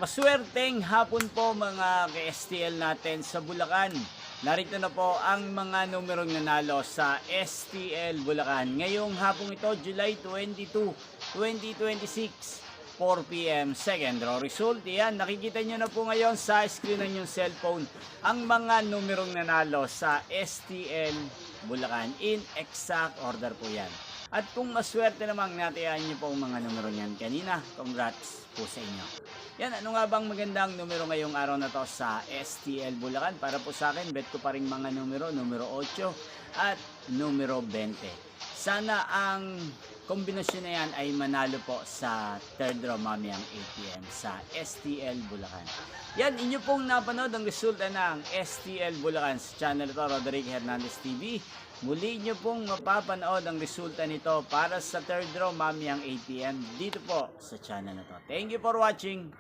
Maswerteng hapon po mga ka-STL natin sa Bulacan. Narito na po ang mga numerong nanalo sa STL Bulacan. Ngayong hapong ito, July 22, 2026, 4 p.m. second draw result. Yan, nakikita nyo na po ngayon sa screen ng inyong cellphone ang mga numerong nanalo sa STL Bulacan. In exact order po yan. At kung maswerte namang natayaan nyo po ang mga numero niyan kanina, congrats po sa inyo. Yan, ano nga bang magandang numero ngayong araw na to sa STL Bulacan? Para po sa akin, bet ko pa rin mga numero 8 at numero 20. Sana ang kombinasyon na yan ay manalo po sa third draw mamayang 8 p.m. sa STL Bulacan. Yan, inyo pong napanood ang resulta ng STL Bulacan sa channel ito, Roderick Hernandez TV. Muli nyo pong mapapanood ang resulta nito para sa third draw mamayang 8 p.m. dito po sa channel na to. Thank you for watching.